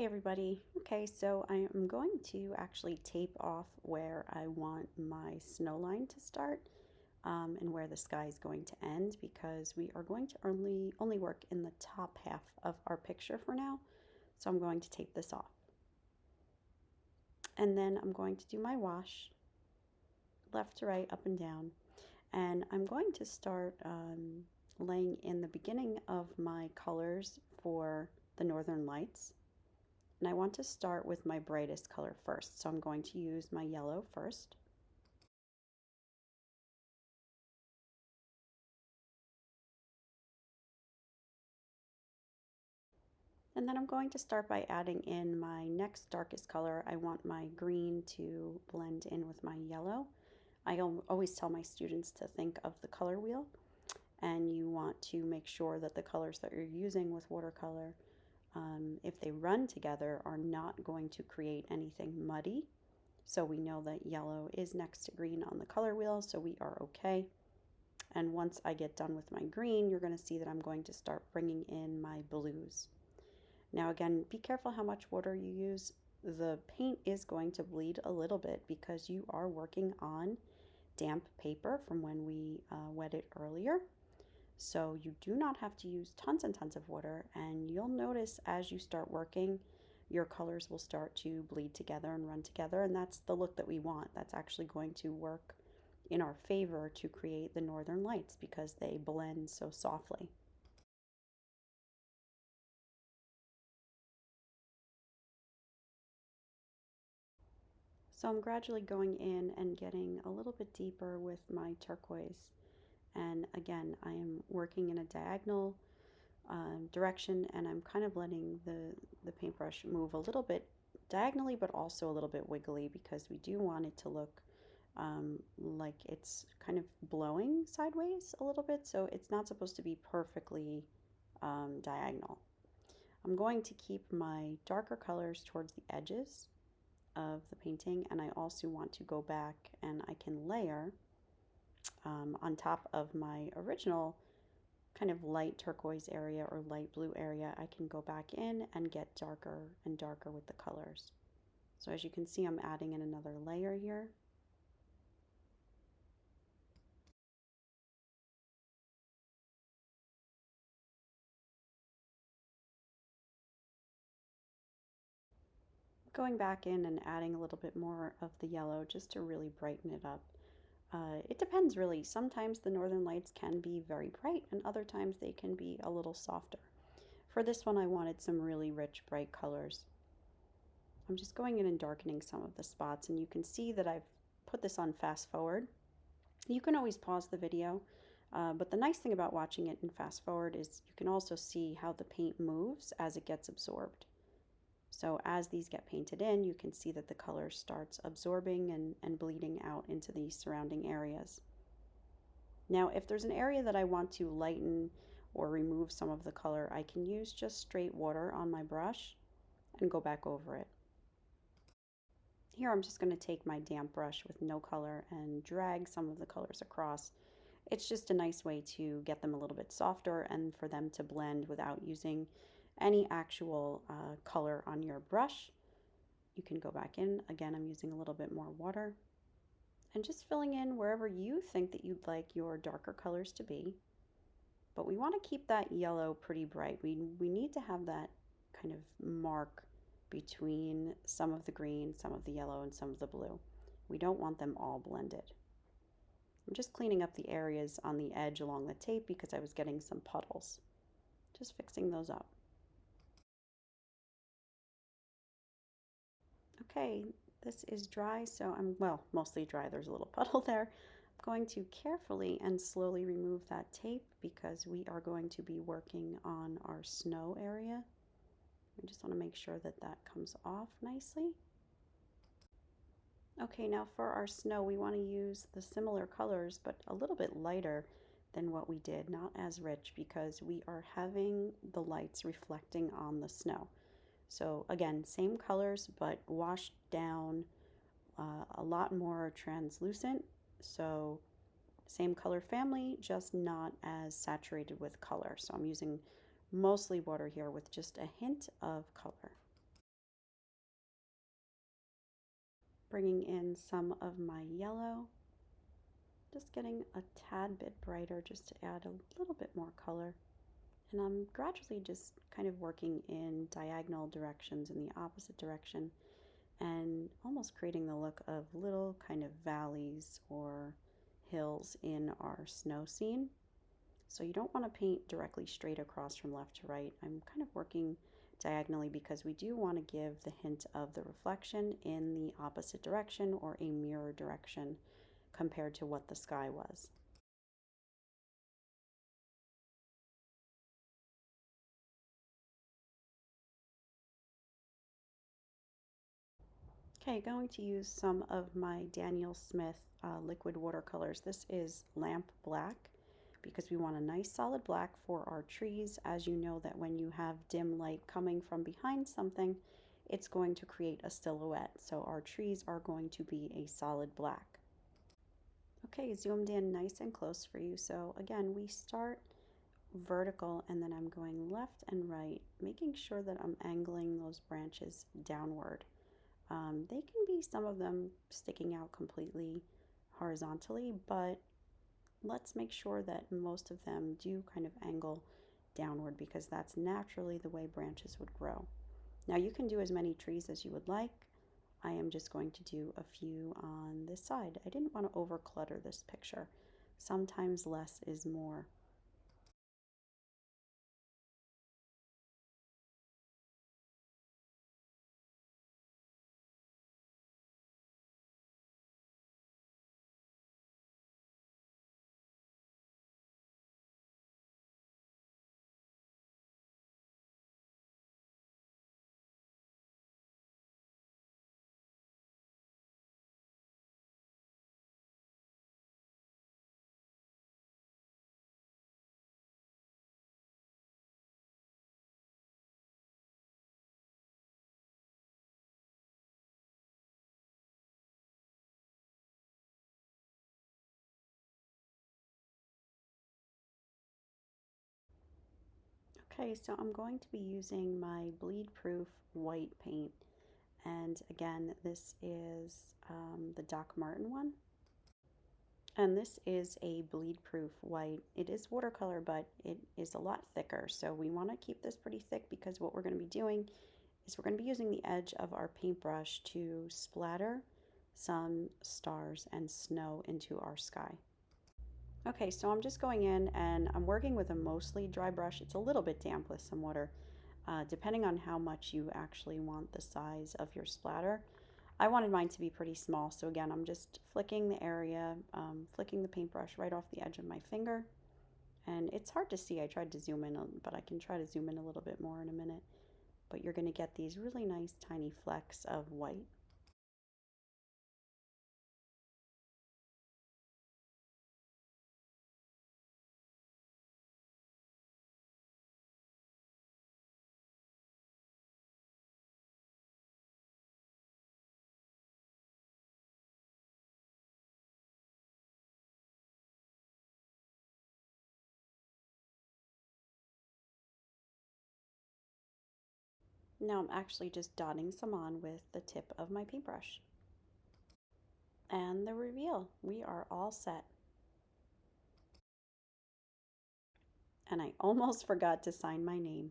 Hi everybody. Okay, so I am going to actually tape off where I want my snow line to start and where the sky is going to end because we are going to only work in the top half of our picture for now. So I'm going to tape this off. And then I'm going to do my wash, left to right, up and down. And I'm going to start laying in the beginning of my colors for the Northern Lights. And I want to start with my brightest color first. So I'm going to use my yellow first. And then I'm going to start by adding in my next darkest color. I want my green to blend in with my yellow. I always tell my students to think of the color wheel, and you want to make sure that the colors that you're using with watercolor, if they run together, are not going to create anything muddy. So we know that yellow is next to green on the color wheel, so we are okay. And once I get done with my green, you're going to see that I'm going to start bringing in my blues. Now again, be careful how much water you use. The paint is going to bleed a little bit because you are working on damp paper from when we wet it earlier. So you do not have to use tons and tons of water, and you'll notice as you start working, your colors will start to bleed together and run together, and that's the look that we want. That's actually going to work in our favor to create the Northern Lights because they blend so softly. So I'm gradually going in and getting a little bit deeper with my turquoise. And again, I am working in a diagonal direction, and I'm kind of letting the paintbrush move a little bit diagonally, but also a little bit wiggly because we do want it to look like it's kind of blowing sideways a little bit. So it's not supposed to be perfectly diagonal. I'm going to keep my darker colors towards the edges of the painting, and I also want to go back and I can layer on top of my original kind of light turquoise area or light blue area. I can go back in and get darker and darker with the colors. So as you can see, I'm adding in another layer here. Going back in and adding a little bit more of the yellow just to really brighten it up. It depends really. Sometimes the Northern Lights can be very bright and other times they can be a little softer. For this one, I wanted some really rich, bright colors. I'm just going in and darkening some of the spots, and you can see that I've put this on fast forward. You can always pause the video, but the nice thing about watching it in fast forward is you can also see how the paint moves as it gets absorbed. So as these get painted in, you can see that the color starts absorbing and bleeding out into the surrounding areas. Now, if there's an area that I want to lighten or remove some of the color, I can use just straight water on my brush and go back over it. Here I'm just going to take my damp brush with no color and drag some of the colors across. It's just a nice way to get them a little bit softer and for them to blend without using any actual color on your brush. You can go back in. Again, I'm using a little bit more water and just filling in wherever you think that you'd like your darker colors to be. But we want to keep that yellow pretty bright. We need to have that kind of mark between some of the green, some of the yellow, and some of the blue. We don't want them all blended. I'm just cleaning up the areas on the edge along the tape because I was getting some puddles. Just fixing those up. Okay, this is dry, so well, mostly dry. There's a little puddle there. I'm going to carefully and slowly remove that tape because we are going to be working on our snow area. I just want to make sure that that comes off nicely. Okay, now for our snow, we want to use the similar colors, but a little bit lighter than what we did, not as rich, because we are having the lights reflecting on the snow. So again, same colors, but washed down, a lot more translucent. So same color family, just not as saturated with color. So I'm using mostly water here with just a hint of color. Bringing in some of my yellow, just getting a tad bit brighter just to add a little bit more color. And I'm gradually just kind of working in diagonal directions in the opposite direction and almost creating the look of little kind of valleys or hills in our snow scene. So you don't want to paint directly straight across from left to right. I'm kind of working diagonally because we do want to give the hint of the reflection in the opposite direction or a mirror direction compared to what the sky was. Okay, going to use some of my Daniel Smith liquid watercolors. This is lamp black because we want a nice solid black for our trees. As you know that when you have dim light coming from behind something, it's going to create a silhouette. So our trees are going to be a solid black. Okay, zoomed in nice and close for you. So again, we start vertical and then I'm going left and right, making sure that I'm angling those branches downward. They can be some of them sticking out completely horizontally, but let's make sure that most of them do kind of angle downward because that's naturally the way branches would grow. Now you can do as many trees as you would like. I am just going to do a few on this side. I didn't want to over clutter this picture. Sometimes less is more. Okay, so I'm going to be using my bleed proof white paint. And again, this is the Doc Martin one. And this is a bleed proof white. It is watercolor, but it is a lot thicker. So we want to keep this pretty thick because what we're going to be doing is we're going to be using the edge of our paintbrush to splatter some stars and snow into our sky. Okay, so I'm just going in and I'm working with a mostly dry brush. It's a little bit damp with some water, depending on how much you actually want the size of your splatter. I wanted mine to be pretty small, so again, I'm just flicking the area, flicking the paintbrush right off the edge of my finger. And it's hard to see. I tried to zoom in, but I can try to zoom in a little bit more in a minute. But you're going to get these really nice tiny flecks of white. Now I'm actually just dotting some on with the tip of my paintbrush. And the reveal. We are all set. And I almost forgot to sign my name.